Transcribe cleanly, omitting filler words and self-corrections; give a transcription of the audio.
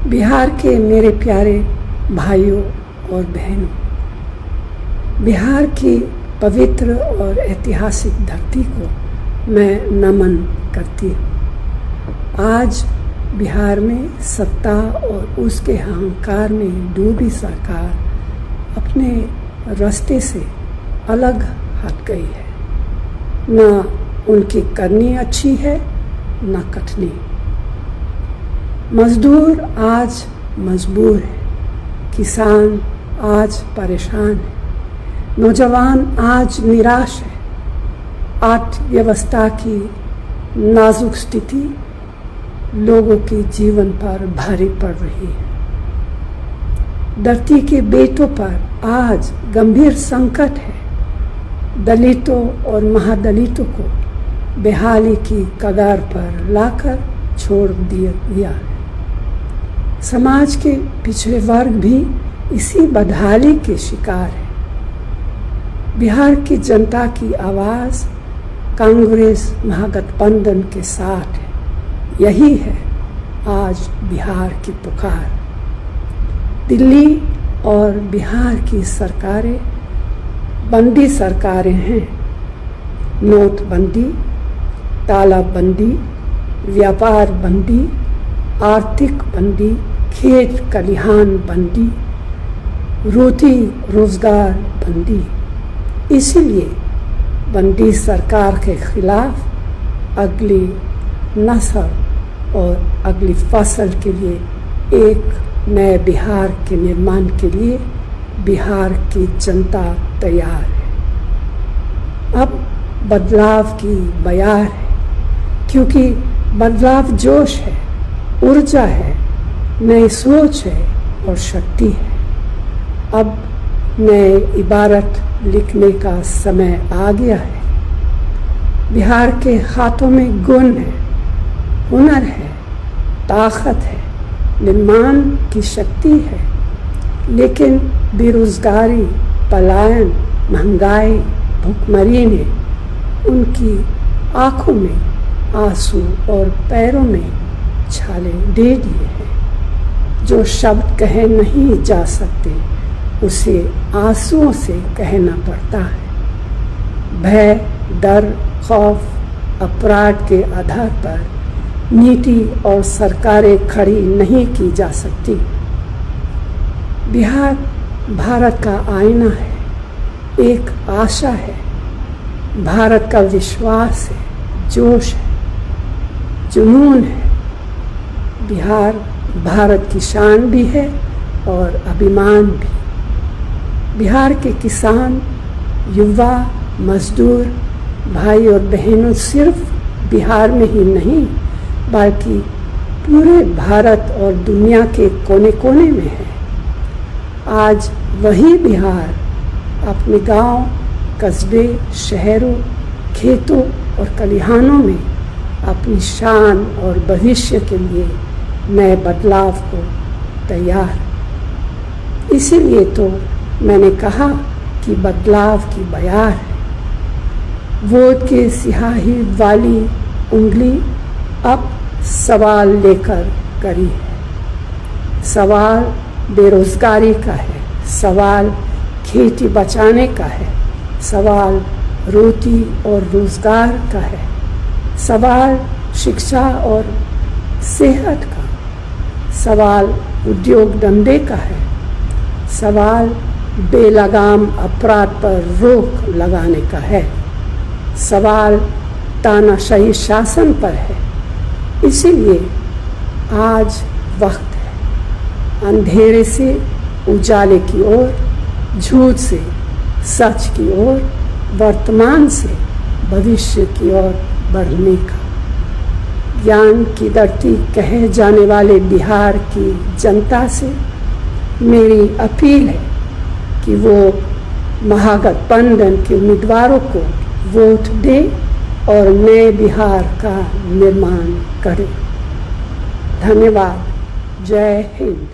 बिहार के मेरे प्यारे भाइयों और बहनों, बिहार की पवित्र और ऐतिहासिक धरती को मैं नमन करती हूँ। आज बिहार में सत्ता और उसके अहंकार में डूबी सरकार अपने रास्ते से अलग हट गई है। न उनकी करनी अच्छी है न कटनी। मजदूर आज मजबूर है, किसान आज परेशान है, नौजवान आज निराश है। अर्थव्यवस्था की नाजुक स्थिति लोगों के जीवन पर भारी पड़ रही है। धरती के बेटों पर आज गंभीर संकट है। दलितों और महादलितों को बेहाली की कगार पर लाकर छोड़ दिया है। समाज के पिछड़े वर्ग भी इसी बदहाली के शिकार है। बिहार की जनता की आवाज़ कांग्रेस महागठबंधन के साथ है। यही है आज बिहार की पुकार। दिल्ली और बिहार की सरकारें बंदी सरकारें हैं। नोटबंदी, तालाबंदी, व्यापार बंदी, आर्थिक बंदी, खेत खलिहान बंदी, रोटी रोजगार बंदी। इसीलिए बंदी सरकार के खिलाफ अगली नस्ल और अगली फसल के लिए एक नए बिहार के निर्माण के लिए बिहार की जनता तैयार है। अब बदलाव की बयार है, क्योंकि बदलाव जोश है, ऊर्जा है, नई सोच है और शक्ति है। अब नए इबारत लिखने का समय आ गया है। बिहार के हाथों में गुण है, हुनर है, ताकत है, निर्माण की शक्ति है। लेकिन बेरोजगारी, पलायन, महंगाई, भुखमरी ने उनकी आंखों में आंसू और पैरों में छाले दे दिए हैं। जो शब्द कहे नहीं जा सकते उसे आंसुओं से कहना पड़ता है। भय, डर, खौफ, अपराध के आधार पर नीति और सरकारें खड़ी नहीं की जा सकती। बिहार भारत का आईना है, एक आशा है, भारत का विश्वास है, जोश है, जुनून है। बिहार भारत की शान भी है और अभिमान भी। बिहार के किसान, युवा, मजदूर, भाई और बहनों सिर्फ बिहार में ही नहीं बल्कि पूरे भारत और दुनिया के कोने कोने में है। आज वही बिहार अपने गांव, कस्बे, शहरों, खेतों और खलिहानों में अपनी शान और भविष्य के लिए नए बदलाव को तैयार। इसीलिए तो मैंने कहा कि बदलाव की बयार है। वोट के सियाही वाली उंगली अब सवाल लेकर करी है। सवाल बेरोजगारी का है, सवाल खेती बचाने का है, सवाल रोटी और रोजगार का है, सवाल शिक्षा और सेहत का, सवाल उद्योग धंधे का है, सवाल बेलगाम अपराध पर रोक लगाने का है, सवाल तानाशाही शासन पर है। इसीलिए आज वक्त है अंधेरे से उजाले की ओर, झूठ से सच की ओर, वर्तमान से भविष्य की ओर बढ़ने का। ज्ञान की धरती कहे जाने वाले बिहार की जनता से मेरी अपील है कि वो महागठबंधन के उम्मीदवारों को वोट दे और नए बिहार का निर्माण करे। धन्यवाद। जय हिंद।